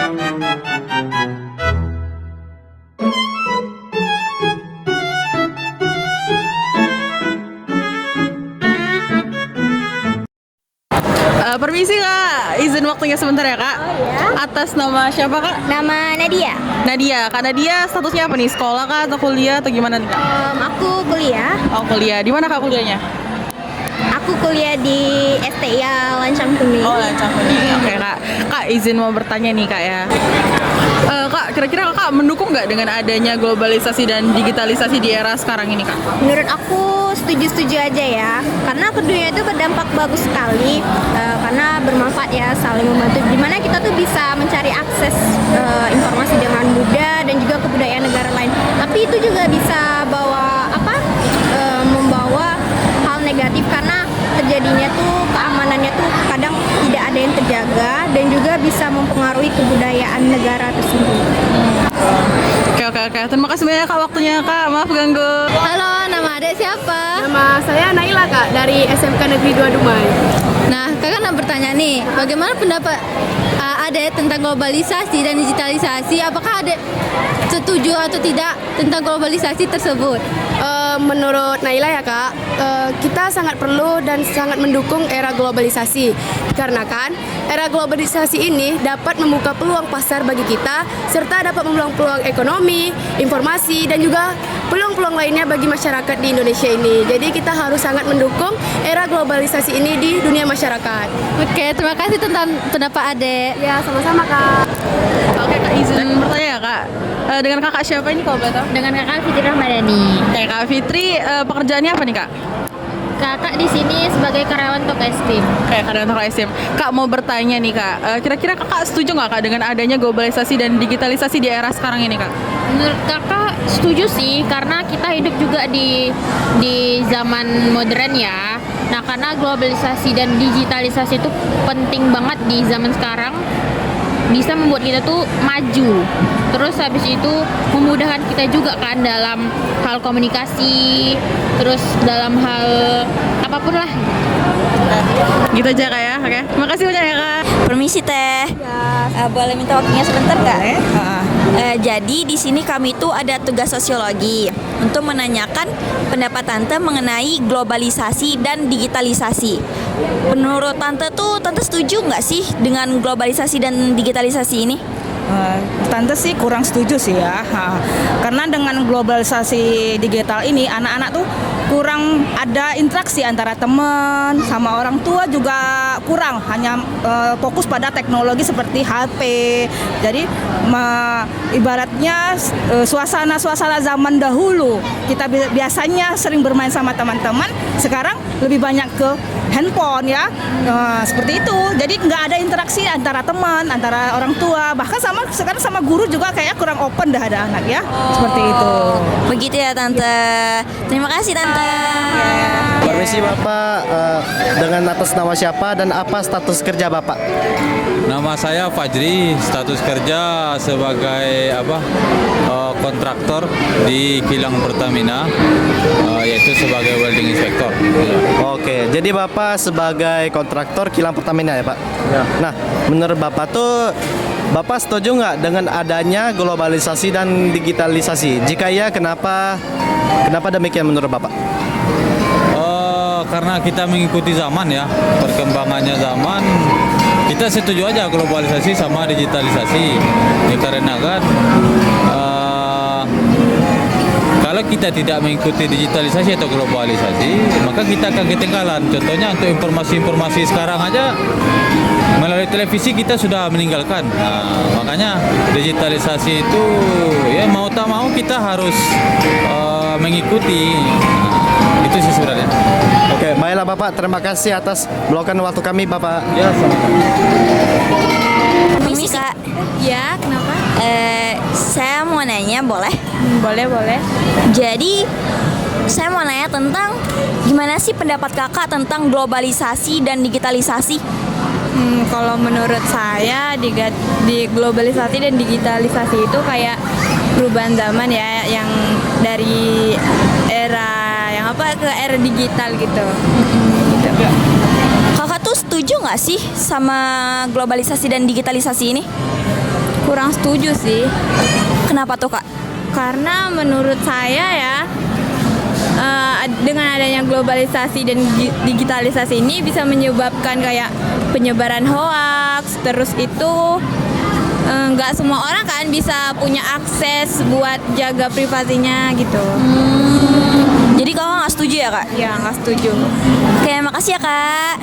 Permisi kak, izin waktunya sebentar ya kak. Oh ya. Atas nama siapa kak? Nama Nadia. Nadia. Kak Nadia statusnya apa nih? Sekolah kak atau kuliah atau gimana nih kak? Aku kuliah. Oh kuliah. Di mana kak kuliahnya? Aku kuliah di STIA Lancang Kuning. Oh Lancang Kuning. Oke kak. Kak izin mau bertanya nih kak ya. Kak kira-kira kakak mendukung nggak dengan adanya globalisasi dan digitalisasi di era sekarang ini kak? Menurut aku setuju-setuju aja ya. Karena keduanya itu berdampak bagus sekali. Karena bermanfaat ya, saling membantu. Dimana kita tuh bisa mencari akses informasi dengan mudah dan juga kebudayaan negara lain. Tapi itu juga bisa membawa hal negatif karena terjadinya tuh keamanannya tuh kadang tidak ada yang terjaga dan juga bisa mempengaruhi kebudayaan negara tersebut. Oke. Terima kasih banyak kak waktunya kak. Maaf ganggu. Halo, nama adek siapa? Nama saya Naila kak, dari SMK Negeri 2 Dumai. Nah, kakak nak bertanya nih, bagaimana pendapat adek tentang globalisasi dan digitalisasi? Apakah adek setuju atau tidak tentang globalisasi tersebut? Menurut Naila ya kak, kita sangat perlu dan sangat mendukung era globalisasi. Dikarenakan era globalisasi ini dapat membuka peluang pasar bagi kita, serta dapat membuka peluang ekonomi, informasi, dan juga peluang-peluang lainnya bagi masyarakat di Indonesia ini. Jadi kita harus sangat mendukung era globalisasi ini di dunia masyarakat. Oke, terima kasih tentang pendapat adek. Ya, sama-sama kak. Oke kak izin bertanya ya kak. Dengan kakak siapa ini kalau boleh tahu? Dengan kakak Fitri Rahmadani. Kayak kak Fitri, pekerjaannya apa nih kak? Kakak di sini sebagai karyawan toko es krim. Kayak kadang toko SIM. Kak mau bertanya nih kak, kira-kira kakak setuju nggak kak dengan adanya globalisasi dan digitalisasi di era sekarang ini kak? Menurut kakak setuju sih, karena kita hidup juga di zaman modern ya. Nah, karena globalisasi dan digitalisasi itu penting banget di zaman sekarang, bisa membuat kita tuh maju. Terus habis itu memudahkan kita juga kan dalam hal komunikasi, terus dalam hal apapun lah. Gitu aja kak ya, oke. Terima kasih banyak ya kak. Permisi teh. Boleh minta waktunya sebentar nggak? Jadi di sini kami tuh ada tugas sosiologi untuk menanyakan pendapat tante mengenai globalisasi dan digitalisasi. Menurut tante setuju nggak sih dengan globalisasi dan digitalisasi ini? Tante sih kurang setuju sih ya, karena dengan globalisasi digital ini anak-anak tuh kurang ada interaksi antara teman sama orang tua, juga kurang, hanya fokus pada teknologi seperti HP. Jadi ibaratnya suasana zaman dahulu kita biasanya sering bermain sama teman-teman, sekarang lebih banyak ke handphone ya, seperti itu. Jadi nggak ada interaksi antara teman, antara orang tua, bahkan sekarang sama guru juga kayak kurang open dah ada anak ya. Seperti itu. Begitu ya tante. Terima kasih tante. Permisi Bapak, dengan atas nama siapa dan apa status kerja Bapak? Nama saya Fajri, status kerja sebagai kontraktor di kilang Pertamina, yaitu sebagai welding inspector. Oke, jadi Bapak sebagai kontraktor kilang Pertamina ya Pak? Ya. Nah, menurut Bapak tuh, Bapak setuju nggak dengan adanya globalisasi dan digitalisasi? Jika ya, kenapa demikian menurut Bapak? Karena kita mengikuti zaman ya, perkembangannya zaman. Kita setuju aja globalisasi sama digitalisasi. Dikarenakan kalau kita tidak mengikuti digitalisasi atau globalisasi, maka kita akan ketinggalan. Contohnya untuk informasi-informasi sekarang aja melalui televisi kita sudah meninggalkan. Makanya digitalisasi itu ya mau tak mau kita harus mengikuti. Itu sih sebenarnya. Oke, baiklah Bapak, terima kasih atas meluangkan waktu kami Bapak. Ya, sama-sama. Permisi kak. Ya, kenapa? Saya mau nanya, boleh? Boleh. Jadi saya mau nanya tentang gimana sih pendapat kakak tentang globalisasi dan digitalisasi? Kalau menurut saya di globalisasi dan digitalisasi itu kayak perubahan zaman ya, yang dari era ke era digital gitu. Kakak tuh setuju nggak sih sama globalisasi dan digitalisasi ini? Kurang setuju sih. Kenapa tuh Kak? Karena menurut saya ya dengan adanya globalisasi dan digitalisasi ini bisa menyebabkan kayak penyebaran hoaks, terus itu nggak semua orang kan bisa punya akses buat jaga privasinya gitu. Jadi Kakak nggak setuju ya Kak? Ya nggak setuju. Oke, makasih ya Kak.